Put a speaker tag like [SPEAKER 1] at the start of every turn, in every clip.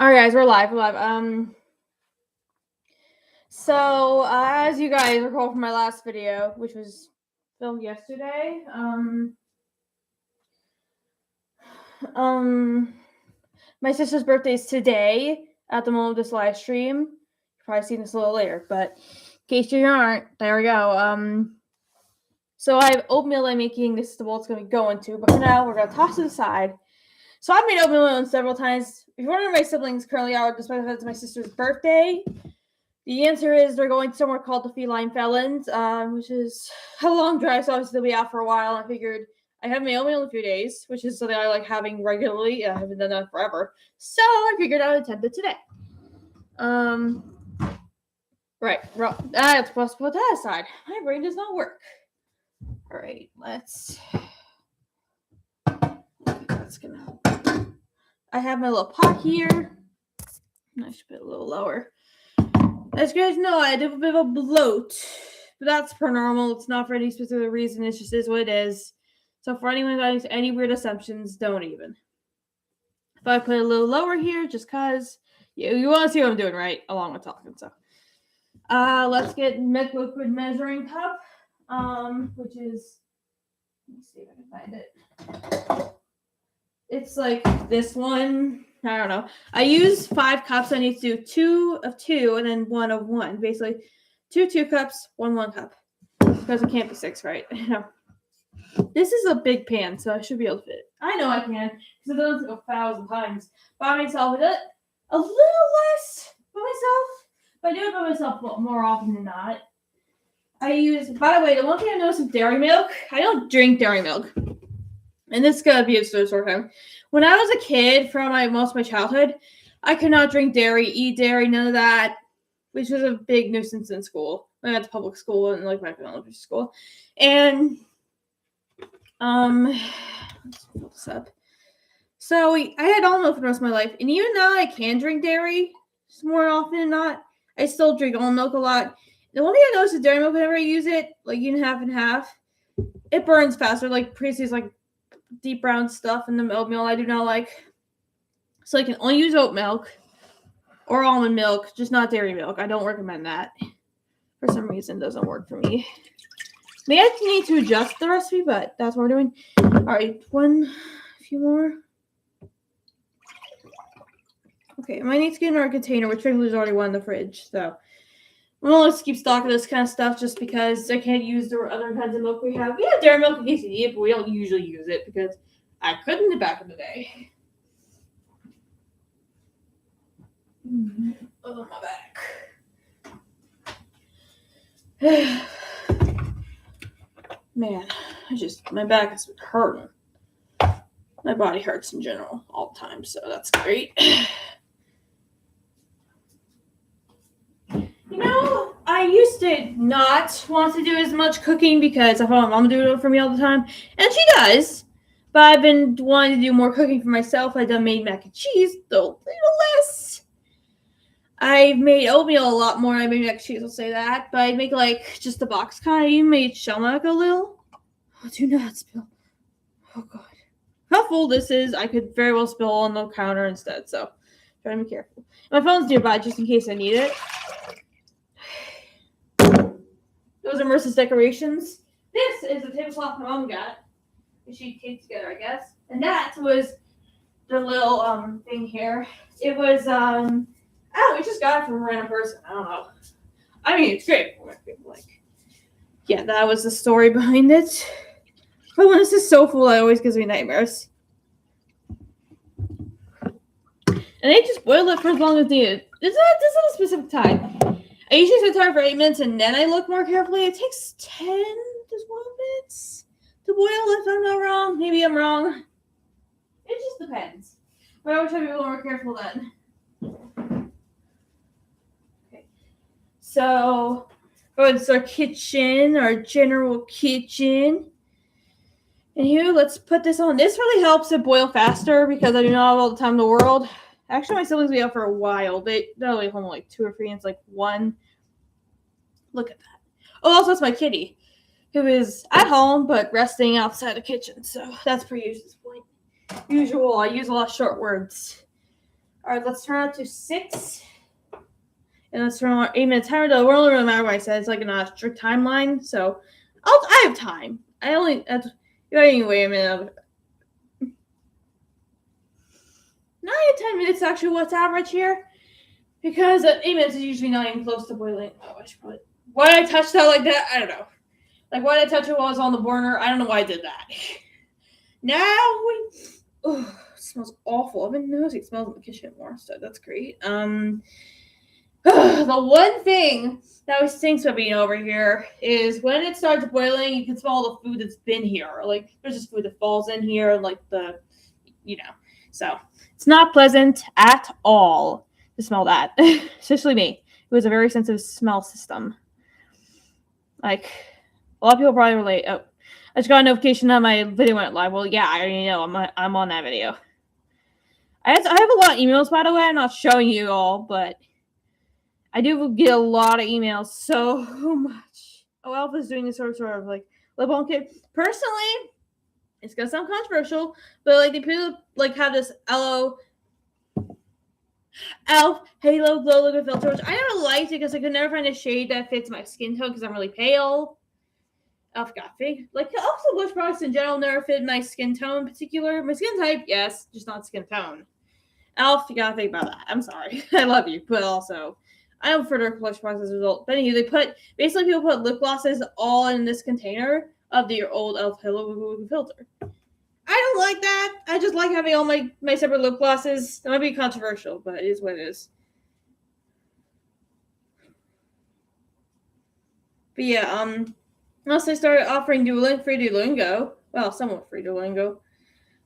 [SPEAKER 1] All right, guys, we're live. So as you guys recall from my last video, which was filmed yesterday, my sister's birthday is today at the moment of this live stream. You've probably seen this a little later, but in case you aren't, there we go. So I have oatmeal I'm making. This is the bowl it's going to be going to, but for now, we're going to toss it aside. So I've made oatmeal several times. If you're wondering my siblings currently are, despite the fact it's my sister's birthday, the answer is they're going somewhere called the Feline Felons, which is a long drive, so obviously they'll be out for a while. I figured I haven't made oatmeal in a few days, which is something I like having regularly. I haven't done that forever. So I figured I would attempt it today. Right. I'm supposed to put that aside. My brain does not work. All right, that's gonna. I have my little pot here. I should put it a little lower. As you guys know, I have a bit of a bloat, but that's per normal. It's not for any specific reason. It just is what it is. So for anyone who has any weird assumptions, don't even. If I put it a little lower here, just because you want to see what I'm doing, right? Along with talking. So let's get liquid measuring cup, which is, let me see if I can find it. It's like this one. I don't know. I use 5 cups. I need to do 2 of 2 and then 1 of 1. Basically, 2 cups, 1 cup. Because it can't be 6, right? This is a big pan, so I should be able to fit it. I know I can, because I've done it 1,000 times by myself. I do it a little less by myself, but I do it by myself more often than not. I use, by the way, the one thing I noticed with dairy milk, I don't drink dairy milk. And this is going to be a story time. When I was a kid, for most of my childhood, I could not drink dairy, eat dairy, none of that, which was a big nuisance in school. I went to public school and like my elementary school. And let's pull this up. So I had almond milk for the rest of my life. And even though I can drink dairy more often than not, I still drink almond milk a lot. The one thing I noticed with dairy milk, whenever I use it, like even half and half, it burns faster. Like previously, it's like deep brown stuff in the oatmeal I do not like. So I can only use oat milk or almond milk, just not dairy milk. I don't recommend that. For some reason, it doesn't work for me. Maybe I need to adjust the recipe, but that's what we're doing. All right, a few more. Okay, I might need to get another container, which frankly is already one in the fridge. So we'll just keep stock of this kind of stuff just because I can't use the other kinds of milk we have. We have dairy milk in case you need it, but we don't usually use it because I couldn't back in the day. Oh, my back. Man, my back has been hurting. My body hurts in general all the time, so that's great. You know, I used to not want to do as much cooking because I thought my mom doing it for me all the time, and she does. But I've been wanting to do more cooking for myself. I've made mac and cheese, though a little less. I've made oatmeal a lot more. I made mac and cheese, I'll say that. But I make like just the box kind. I even made shell mac a little. Oh, do not spill. Oh, God. How full this is, I could very well spill on the counter instead. So try to be careful. My phone's nearby just in case I need it. Those are Merce's decorations. This is a tablecloth my mom got. She taped together, I guess. And that was the little thing here. It was we just got it from a random person. I don't know. I mean, it's great. Yeah, that was the story behind it. But when this is so full, it always gives me nightmares. And they just boil it for as long as needed. This is a specific time. I usually set time for 8 minutes and then I look more carefully. It takes 10 to 12 minutes to boil if I'm not wrong. Maybe I'm wrong. It just depends. But I always try to be a little more careful then. Okay. So, it's our kitchen, our general kitchen. And here, let's put this on. This really helps it boil faster because I do not have all the time in the world. Actually, my siblings will be out for a while. They'll be home like 2 or 3, and it's like 1. Look at that. Oh, also, it's my kitty, who is at home but resting outside the kitchen. So that's per usual. I use a lot of short words. All right, let's turn it to 6. And let's run our 8-minute timer. The world doesn't matter what I said. It's like in a strict timeline, so I have time. Wait a minute. 9 to 10 minutes actually. What's average here? Because 8 minutes is usually not even close to boiling. Oh, I should probably. Why did I touch that like that? I don't know. Like why did I touch it while I was on the burner? I don't know why I did that. Now it smells awful. I've been noticing it smells in the kitchen more, so that's great. The one thing that always stinks about being over here is when it starts boiling, you can smell the food that's been here. Like there's just food that falls in here, like so it's not pleasant at all to smell that. Especially me. It was a very sensitive smell system. Like a lot of people probably relate. Oh, I just got a notification that my video went live. Well, yeah, I already know. I'm on that video. I have a lot of emails, by the way. I'm not showing you all, but I do get a lot of emails. So much. Oh, Alpha's doing this sort of like lip balm kit. Personally, it's gonna sound controversial, but like the people like have this ELF Halo Glow Liquid Filter, which I never liked because I could never find a shade that fits my skin tone because I'm really pale. ELF got fake. Like ELF's blush products in general never fit my skin tone in particular. My skin type, yes, just not skin tone. ELF, you gotta think about that. I'm sorry. I love you, but also I don't prefer their blush products as a result. But anyway, people put lip glosses all in this container of the old ELF Halo Liquid Filter. I don't like that. I just like having all my separate lip glosses. That might be controversial, but it is what it is. But yeah, unless they started offering free Duolingo, well, somewhat free Duolingo,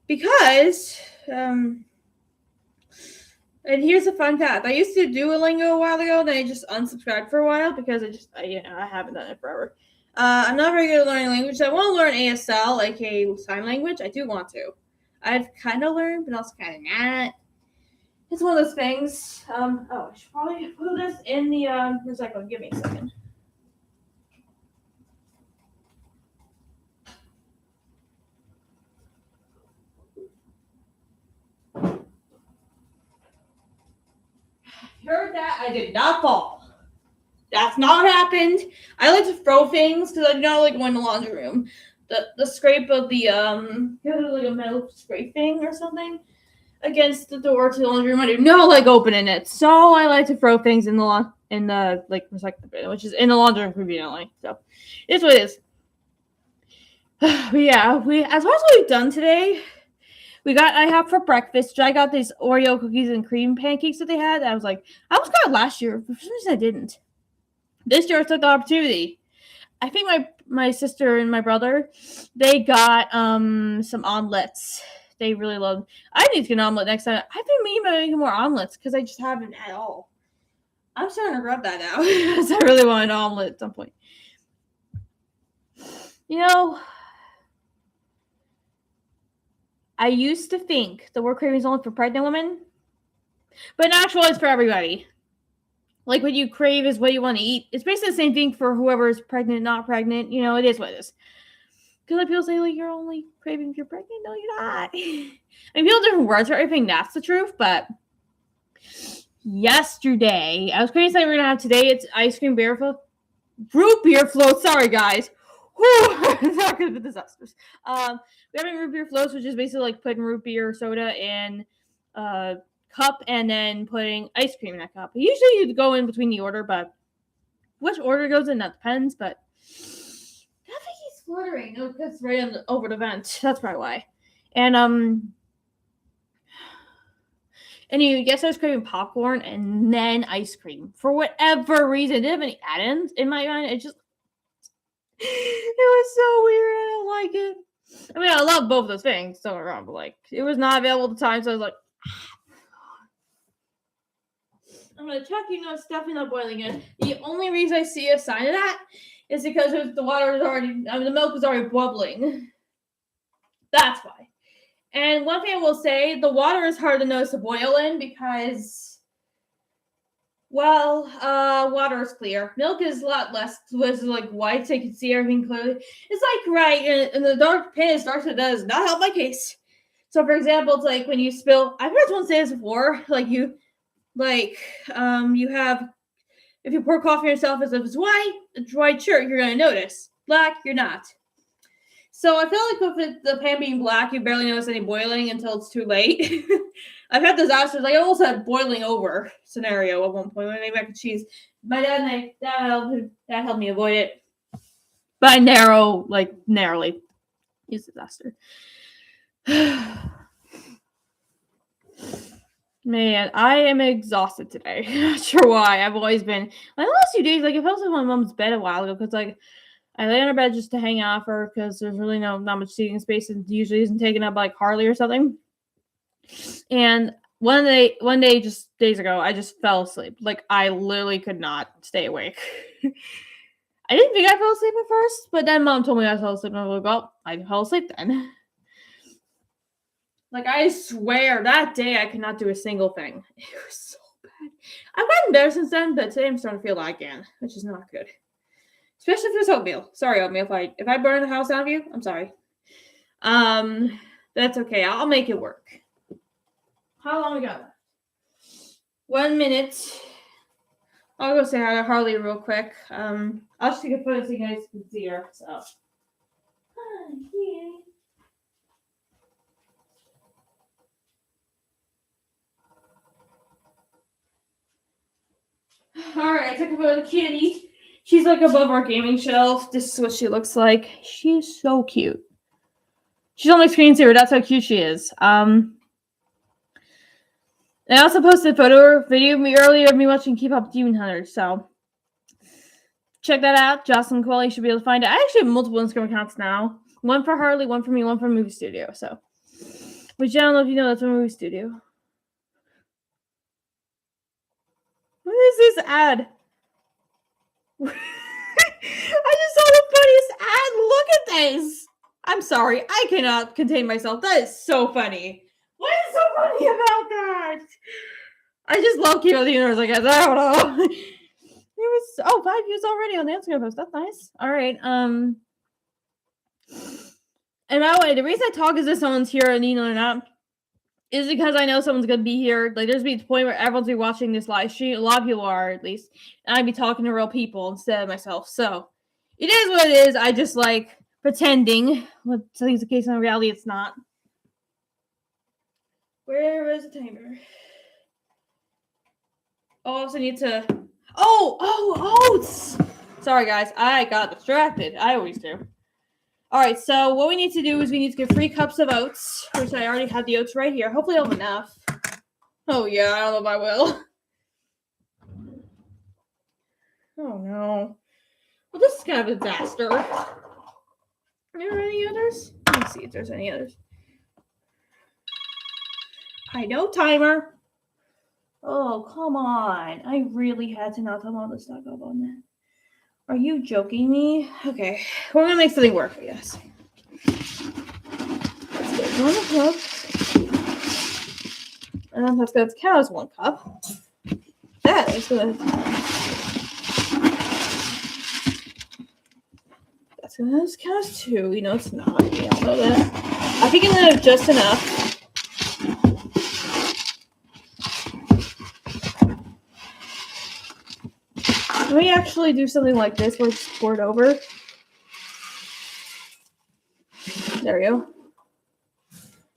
[SPEAKER 1] because and here's a fun fact: I used to do Duolingo a while ago, then I just unsubscribed for a while because I haven't done it forever. I'm not very good at learning language. So I want to learn ASL, aka sign language. I do want to. I've kind of learned, but also kind of not. It's one of those things. I should probably put this in the recycle. Give me a second. Heard that? I did not fall. That's not what happened. I like to throw things because I do not like going to the laundry room. The scrape of the like a metal scrape thing or something against the door to the laundry room. I do not like opening it, so I like to throw things in the recycle bin, which is in the laundry room conveniently. So it's what it is. But yeah, as far as what we've done today, I have for breakfast. I got these Oreo cookies and cream pancakes that they had. I was got it last year. For some reason, I didn't. This year, I took the opportunity. I think my sister and my brother, they got some omelets. They really love. I need to get an omelet next time. I've been meaning about making more omelets because I just haven't at all. I'm starting to regret that now because I really want an omelet at some point. I used to think the word craving is only for pregnant women, but in actuality, it's for everybody. Like what you crave is what you want to eat. It's basically the same thing for whoever is pregnant, not pregnant. It is what it is. Because like people say, like, you're only craving if you're pregnant. No, you're not. I mean, people have different words for everything. That's the truth. But yesterday, I was crazy that we're going to have today. It's ice cream root beer float. Sorry, guys. It's not going to be disastrous. We're having root beer floats, which is basically like putting root beer soda in cup and then putting ice cream in that cup. Usually you go in between the order, but which order goes in, that depends. But I think he's fluttering. No, because it's right over the vent. That's probably why. And yes, I was craving popcorn and then ice cream for whatever reason. It didn't have any add-ins in my mind. It was so weird. I don't like it. I mean, I love both of those things. Don't get me wrong, but like, it was not available at the time, so I was like, I'm gonna check. It's definitely not boiling in. The only reason I see a sign of that is because the water is already. The milk is already bubbling. That's why. And one thing I will say, the water is hard to notice to boil in because, water is clear. Milk is a lot less. Was like white, so you can see everything clearly. It's like right in the dark pan as dark as it does not help my case. So for example, it's like when you spill, I've heard someone say this before, you have, if you pour coffee on yourself as if it's white shirt, you're going to notice. Black, you're not. So I feel like with the pan being black, you barely notice any boiling until it's too late. I've had disasters. I almost had boiling over scenario at one point when I made mac and cheese. My dad and that helped me avoid it. But narrowly. It's a disaster. Man, I am exhausted today. Not sure why. I've always been. The last few days, I fell asleep on my mom's bed a while ago because, I lay on her bed just to hang out for her because there's really not much seating space and usually isn't taken up by Harley or something. And one day, just days ago, I just fell asleep. I literally could not stay awake. I didn't think I fell asleep at first, but then Mom told me I fell asleep, and I was like, well, I fell asleep then. I swear, that day I could not do a single thing. It was so bad. I've gotten better since then, but today I'm starting to feel that again, which is not good. Especially if there's oatmeal. Sorry, oatmeal. If I burn the house down of you, I'm sorry. That's okay. I'll make it work. How long we got left? 1 minute. I'll go say hi to Harley real quick. I'll just take a photo so you guys can see her. So. Hi, kitty. Alright, I took a photo of the kitty. She's above our gaming shelf. This is what she looks like. She's so cute. She's on my screensaver. That's how cute she is. I also posted a video of me earlier of me watching Keep Up Demon Hunters. So check that out. Jocelyn Quilly should be able to find it. I actually have multiple Instagram accounts now. One for Harley, one for me, one for Movie Studio. So, which I don't know if you know, that's a Movie Studio. What is this ad? I just saw the funniest ad. Look at this. I'm sorry. I cannot contain myself. That is so funny. What is so funny about that? I just love Keep Up the Universe, I guess. I don't know. It was 5 views already on the Instagram post. That's nice. All right. And by the way, the reason I talk as if someone's here and or not is because I know someone's gonna be here. There's be a point where everyone's be watching this live stream. A lot of people are, at least, and I'd be talking to real people instead of myself. So it is what it is. I just pretending. What I think is the case in reality, it's not. Where is the timer? Oh, I also need to. Oats! Sorry, guys. I got distracted. I always do. All right, so what we need to do is we need to get 3 cups of oats, which I already have the oats right here. Hopefully I'll have enough. Oh, yeah, I don't know if I will. Oh, no. Well, this is kind of a disaster. Are there any others? Let me see if there's any others. I know, timer. Oh, come on. I really had to not tell all this stuff up on that. Are you joking me? Okay, we're gonna make something work, I guess. Let's get 1 cup. And that's gonna count as 1 cup. That is gonna. That's gonna count as 2. You know it's not. We all know that. I think I'm gonna have just enough. Can we actually do something like this where it's poured over? There we go.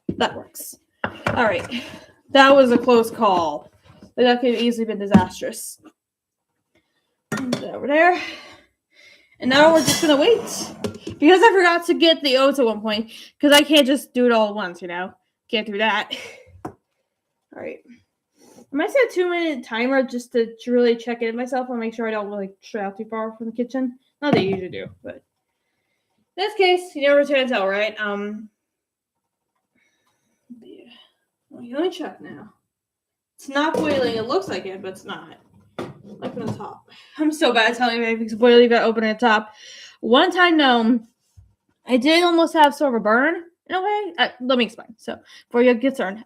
[SPEAKER 1] That works. All right. That was a close call. That could have easily been disastrous. Put it over there. And now we're just going to wait. Because I forgot to get the oats at one point. Because I can't just do it all at once, Can't do that. All right. I might set a 2-minute timer just to really check in myself and make sure I don't stray out too far from the kitchen. Not that you usually do, but in this case, you never can tell, right? Yeah. Well, let me check now. It's not boiling. It looks like it, but it's not. From the top. I'm so bad at telling you if it's boiling. You gotta open it at the top. One time, no, I did almost have sort of a burn. In a way, let me explain. So before you get concerned,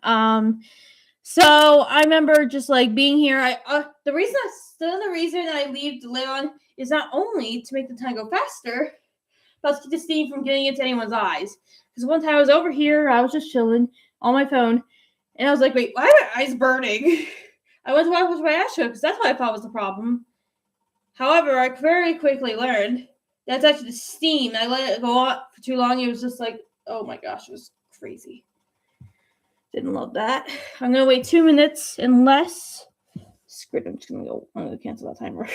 [SPEAKER 1] so I remember just being here. The reason I leave the lid on is not only to make the time go faster, but to keep the steam from getting into anyone's eyes. Because one time I was over here, I was just chilling on my phone, and I was like, wait, why are my eyes burning? I went to wash my eyes because that's what I thought was the problem. However, I very quickly learned that's actually the steam. I let it go on for too long. It was just like, oh my gosh, it was crazy. Didn't love that. I'm going to wait 2 minutes and less. Screw it, I'm going to cancel that timer.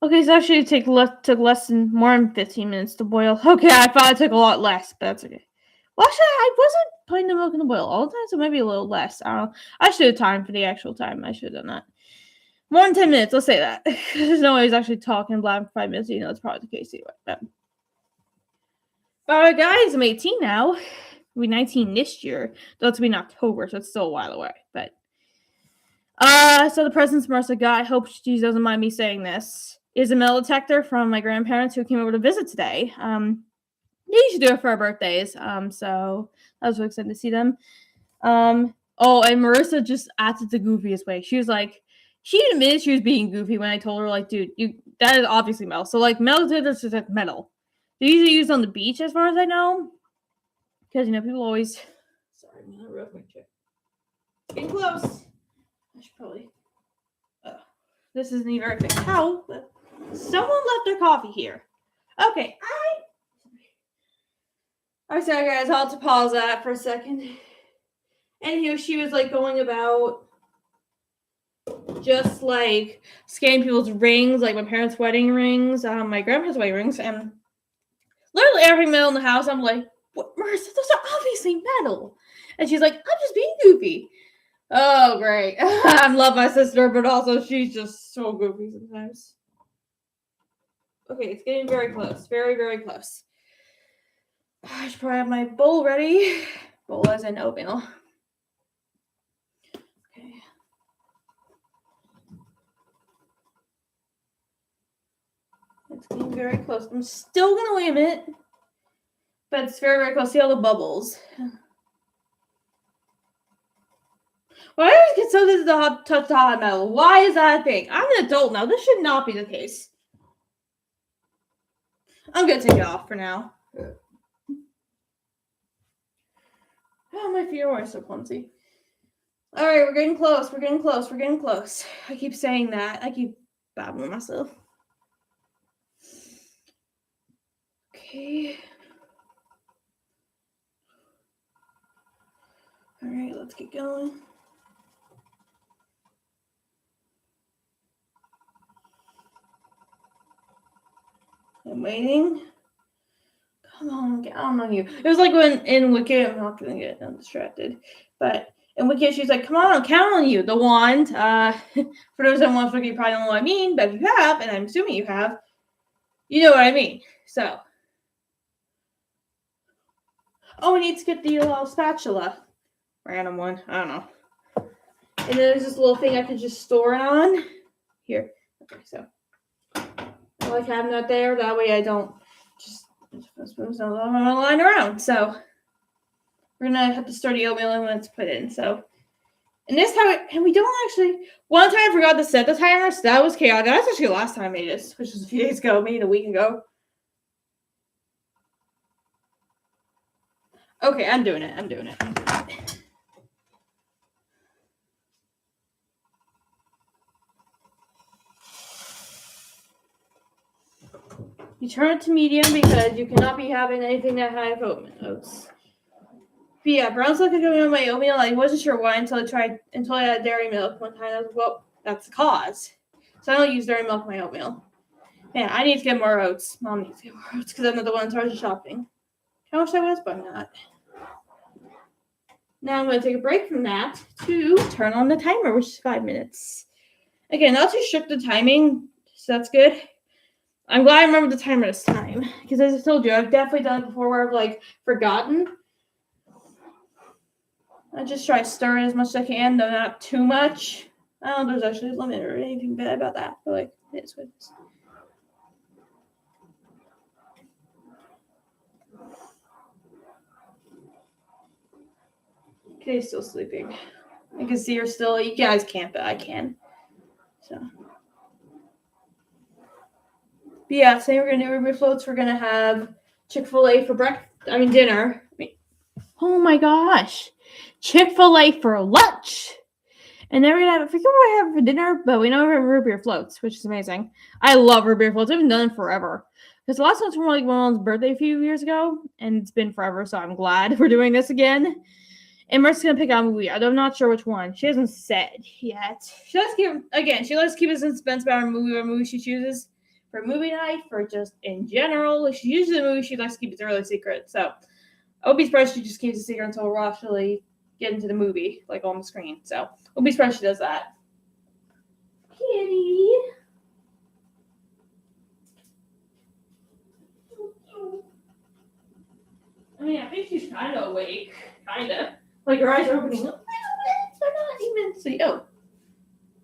[SPEAKER 1] Okay, so actually it took more than 15 minutes to boil. Okay, I thought it took a lot less, but that's okay. Well, actually, I wasn't putting the milk in the boil all the time, so maybe a little less. I don't know. I should have timed for the actual time. I should have done that. More than 10 minutes, let's say that. There's no way he's actually talking and blabbing for 5 minutes. You know, it's probably the case anyway. But alright, guys, I'm 18 now. I'll be 19 this year. Though it's in October, so it's still a while away. But so the presents Marissa got, I hope she doesn't mind me saying this, is a metal detector from my grandparents who came over to visit today. They used to do it for our birthdays. So I was really excited to see them. And Marissa just acted the goofiest way. She was like, she admitted she was being goofy when I told her, like, dude, that is obviously metal. So, like, metal detectors is like metal. They're usually used on the beach, as far as I know. Because, you know, people always... Sorry, I'm going to rub my chair. Getting close. I should probably... this isn't even a big towel, but someone left their coffee here. Okay, I'm sorry, guys. I'll have to pause that for a second. Anywho, she was, like, going about just, like, scanning people's rings, like my parents' wedding rings, my grandpa's wedding rings, and literally every metal in the house. I'm like, what, Marissa, those are obviously metal. And she's like, I'm just being goofy. Oh, great. I love my sister, but also she's just so goofy sometimes. Okay, it's getting very close. Very, very close. I should probably have my bowl ready. Bowl as in oatmeal. Okay. It's getting very close. I'm still going to wait a minute. But it's very, very close. See all the bubbles. Why do I get so this is a hot touch the hot metal? Why is that a thing? I'm an adult now. This should not be the case. I'm going to take it off for now. Oh, my feet are so clumsy. All right, we're getting close. We're getting close. We're getting close. I keep saying that. I keep babbling myself. Okay. All right, let's get going. I'm waiting. Come on, get on you. It was like when in Wicked, I'm not gonna get distracted, but in Wicked, she's like, come on, I'll count on you. The wand. For those that watch Wicked, you probably don't know what I mean, but if you have, and I'm assuming you have, you know what I mean. So. Oh, we need to get the little spatula. Random one. I don't know. And then there's this little thing I can just store it on. Here. Okay, so. I like having that there. That way I don't just line around. So we're gonna have to start the oatmeal and let's put in. So and this time, and we don't actually. One time I forgot to set the timer, so that was chaotic. That's actually the last time I made this, which was a few days ago, maybe a week ago. Okay, I'm doing it. You turn it to medium because you cannot be having anything that high of oats. But yeah, brown sugar coming on my oatmeal. I wasn't sure why until I had dairy milk one time. I was like, well, that's the cause. So I don't use dairy milk in my oatmeal. Yeah, I need to get more oats. Mom needs to get more oats because I'm not the one in charge of shopping. How much I was, but not. Now I'm going to take a break from that to turn on the timer, which is 5 minutes. Again, not too strict the timing, so that's good. I'm glad I remember the timer this time because, as I told you, I've definitely done it before where I've like forgotten. I just try to stir it as much as I can, though not too much. I don't know if there's actually a limit or anything bad about that, but like it is what it is. Okay, still sleeping. I can see her still. You guys can't, but I can. So. But yeah, today we're gonna do Ruby floats. We're gonna have Chick-fil-A for dinner. Oh my gosh. Chick-fil-A for lunch. And then we're gonna have, I forget what I have for dinner, but we know we're having root beer floats, which is amazing. I love root beer floats. I haven't done them forever. Because the last one's from like my mom's birthday a few years ago, and it's been forever, so I'm glad we're doing this again. And Mercy's gonna pick out a movie. I'm not sure which one. She hasn't said yet. She likes to keep us in suspense about what movie she chooses for movie night, for just in general. She usually the movie she likes to keep it really secret. So I would be surprised if she just keeps it secret until we're actually get into the movie, like on the screen. So I'll be surprised she does that. Kitty. I mean, I think she's kind of awake. Kind of. Like her eyes are opening up. They're not even. So, oh.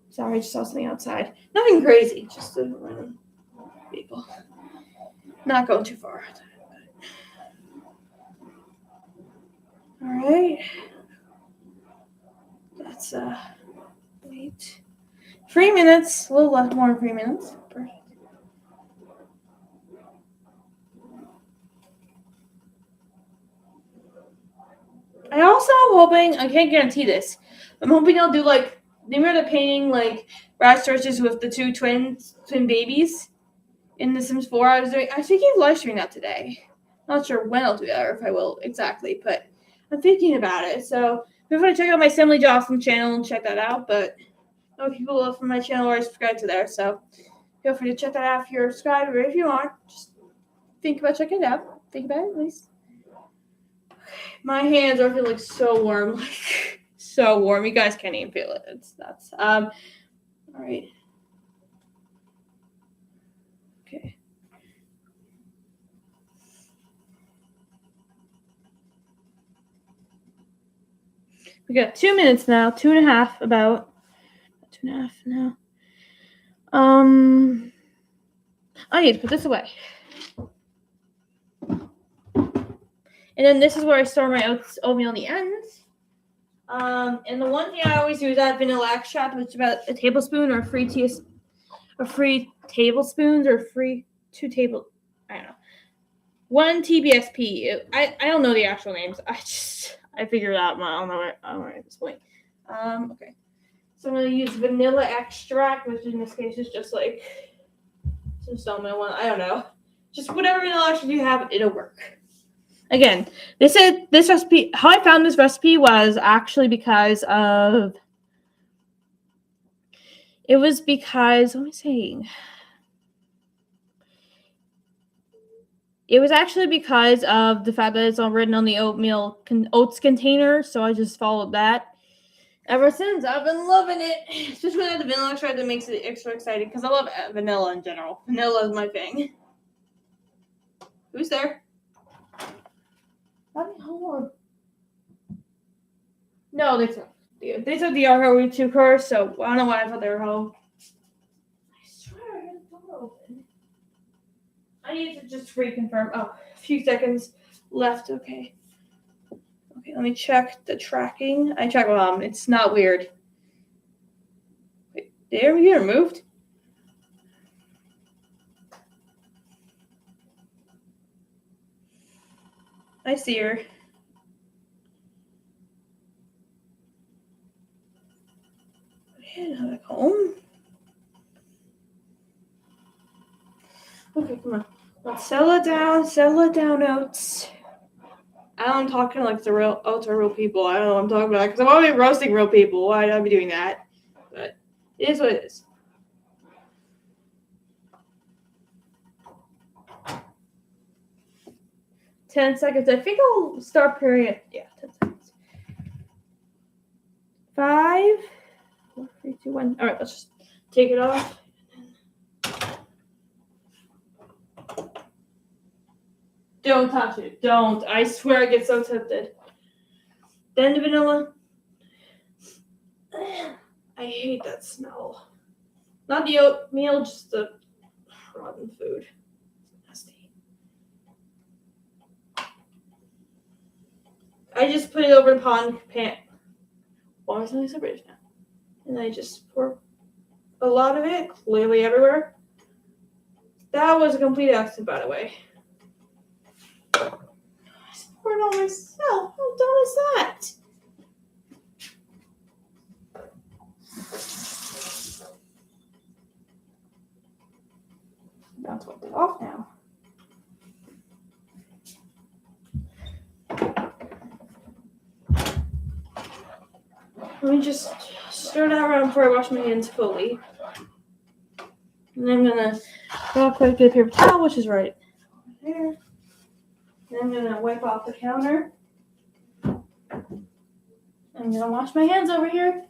[SPEAKER 1] Sorry, I just saw something outside. Nothing crazy. Just a random people. Not going too far. Alright. That's, wait. 3 minutes. A little less, more than 3 minutes. Perfect. I also am hoping, I can't guarantee this, I'm hoping they'll do like, remember the painting like rat searches with the two twin babies in The Sims 4 I was thinking of live streaming that today. Not sure when I'll do that or if I will exactly, but I'm thinking about it. So feel free to check out my Simly Jocelyn channel and check that out. But I know people from my channel already subscribed to there, so feel free to check that out if you're subscribed, or if you aren't, just think about checking it out. Think about it at least. My hands are feeling so warm, like so warm. You guys can't even feel it. It's nuts. All right. Okay. We got 2 minutes now, 2.5 about. 2.5 now. I need to put this away. And then this is where I store my oatmeal in the end. And the one thing I always do is add vanilla extract, which is about a tablespoon or free tablespoons or free 2 table. I don't know. 1 TBSP. I don't know the actual names. I figured it out on my way at this point. Okay. So I'm gonna use vanilla extract, which in this case is just like some salmon one. I don't know. Just whatever vanilla extract you have, it'll work. Again, this recipe. How I found this recipe was actually because of. It was because what am I saying? It was actually because of the fact that it's all written on the oats container, so I just followed that. Ever since, I've been loving it. Especially when I have the vanilla extract, that makes it extra exciting because I love vanilla in general. Vanilla is my thing. Who's there? Hold on. No, they took the RO to her, so I don't know why I thought they were home. I swear I had the door open. I need to just reconfirm. Oh, a few seconds left. Okay. Okay, let me check the tracking. I checked it's not weird. Wait, did we get removed? I see her. Okay, home. Okay, come on. Let's settle it down, oats. I'm talking like the real oats are real people. I don't know what I'm talking about because I'm always roasting real people. Why would I be doing that? But it is what it is. $10 seconds. I think I'll start period. Yeah, 10 seconds. 5, 4, 3, 2, 1. All right, let's just take it off. Don't touch it. Don't. I swear I get so tempted. Then the vanilla. I hate that smell. Not the oatmeal, just the rotten food. Nasty. I just put it over the pan. Why is it so British now? And I just pour a lot of it, clearly everywhere. That was a complete accident, by the way. popcorn on myself. How dumb is that? That's wiped it off now. Let me just stir that around before I wash my hands fully. And then I'm gonna go quick get a paper towel, which is right there. Then I'm gonna wipe off the counter. I'm gonna wash my hands over here.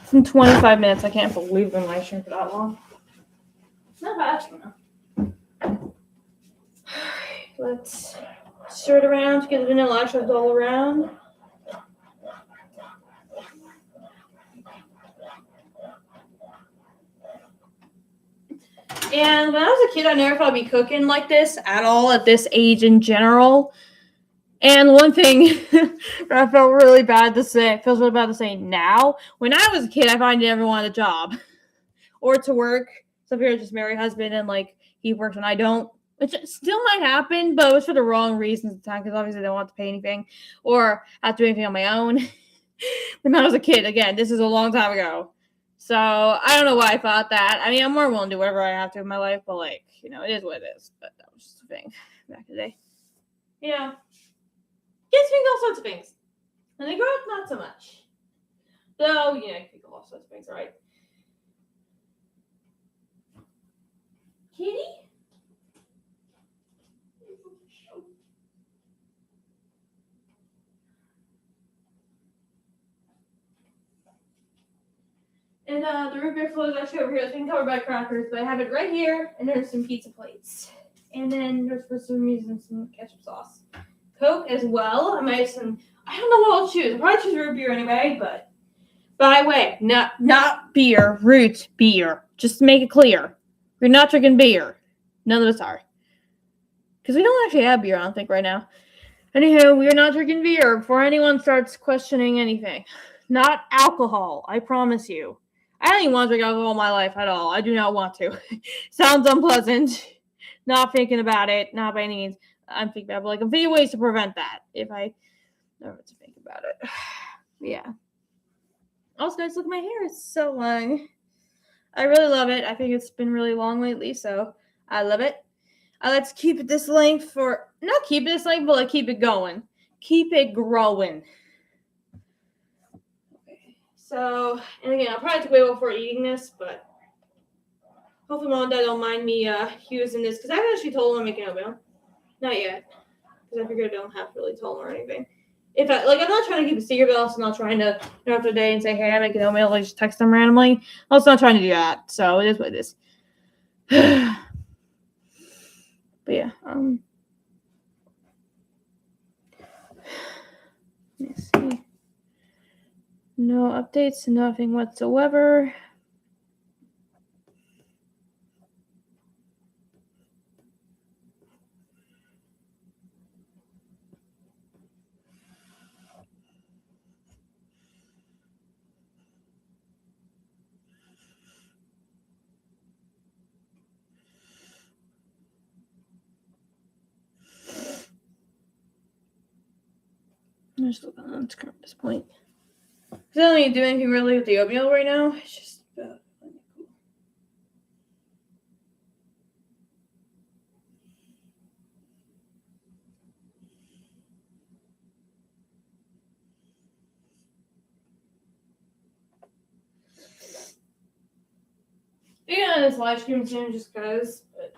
[SPEAKER 1] It's in 25 minutes. I can't believe I'm live stream for that long. Not bad, you know. Alright, let's stir it around to get the vanilla extract all around. And when I was a kid, I never thought I'd be cooking like this at all at this age in general. And one thing I felt really bad to say, feels really bad to say now. When I was a kid, I probably never wanted a job or to work. Some people just marry a husband and like he works and I don't, which still might happen, but it was for the wrong reasons at the time because obviously they don't want to pay anything or have to do anything on my own. When I was a kid, again, this is a long time ago. So I don't know why I thought that. I mean, I'm more willing to do whatever I have to in my life, but like, you know, it is what it is. But that was just a thing back in the day. You know, kids think all sorts of things. When they grow up, not so much. Though, you know, you think of all sorts of things, right? Kitty? And the root beer float is actually over here. It's being covered by crackers, but I have it right here, and there's some pizza plates. And then there's for some reason some ketchup sauce. Coke as well. I might have some, I don't know what I'll choose. I'll probably choose root beer anyway, but by the way, not beer, root beer. Just to make it clear. We're not drinking beer. None of us are. Because we don't actually have beer, I don't think, right now. Anywho, we are not drinking beer before anyone starts questioning anything. Not alcohol, I promise you. I don't even want to drink alcohol in my life at all. I do not want to. Sounds unpleasant. Not thinking about it. Not by any means. I'm thinking about it. But like, I'm thinking ways to prevent that. If I never to think about it. Yeah. Also, guys, look, my hair is so long. I really love it. I think it's been really long lately, so I love it. Let's keep it this length for, not keep it this length, but like keep it going. Keep it growing. So, and again, I'll probably have to wait before eating this, but hopefully Mom and Dad don't mind me using this, because I haven't actually told them I'm making oatmeal. Not yet, because I figured I don't have to really tell them or anything. If I, like, I'm not trying to keep a secret, but also not trying to, you know, after a day and say, hey, I'm making oatmeal, like, just text them randomly. I'm also not trying to do that, so it is what it is. But yeah, let me see. No updates, nothing whatsoever. I'm just looking on screen at this point. I don't need to do anything really with the oatmeal right now. It's just cool. Yeah, this live stream soon just because. But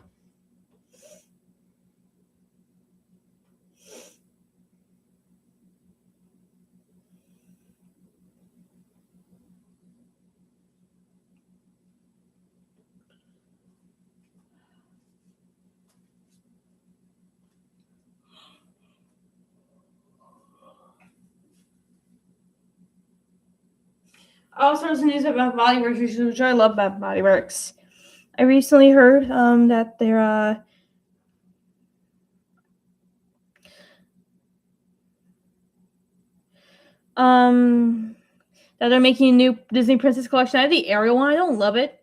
[SPEAKER 1] I also heard some news about Body Works, which I love about Body Works. I recently heard that they're that they're making a new Disney Princess collection. I have the Ariel one. I don't love it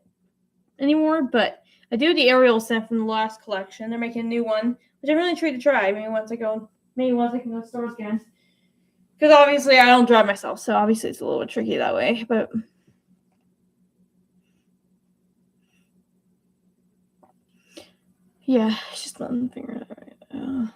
[SPEAKER 1] anymore, but I do the Ariel scent from the last collection. They're making a new one, which I'm really intrigued to try. Maybe once I can go to stores again. Because obviously I don't drive myself, so obviously it's a little bit tricky that way. But yeah, it's just nothing figuring it out right now.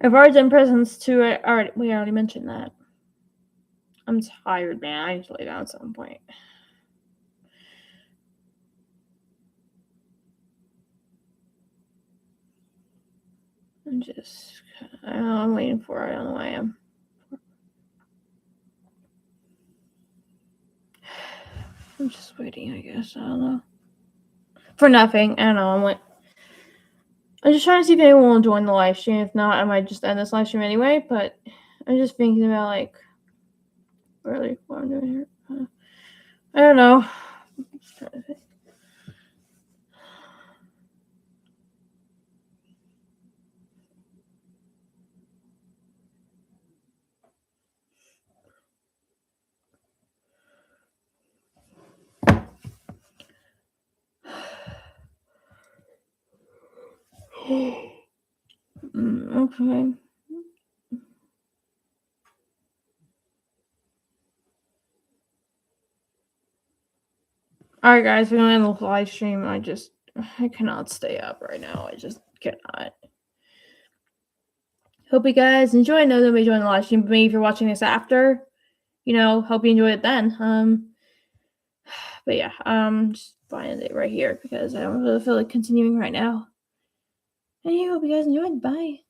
[SPEAKER 1] I've already done presents too. We already mentioned that. I'm tired, man. I need to lay down at some point. I'm waiting for it. I don't know why I am. I'm just waiting, I guess. I don't know. For nothing. I don't know. I'm just trying to see if anyone will join the live stream. If not, I might just end this live stream anyway. But I'm just thinking about, like, really what I'm doing here. I don't know. I'm just trying to think. Okay. Alright, guys, we're gonna end the live stream. I cannot stay up right now. I just cannot. Hope you guys enjoy. I know nobody joined the live stream, but maybe if you're watching this after, hope you enjoy it then. But yeah, just find it right here because I don't really feel like continuing right now. And I hope you guys enjoyed. Bye.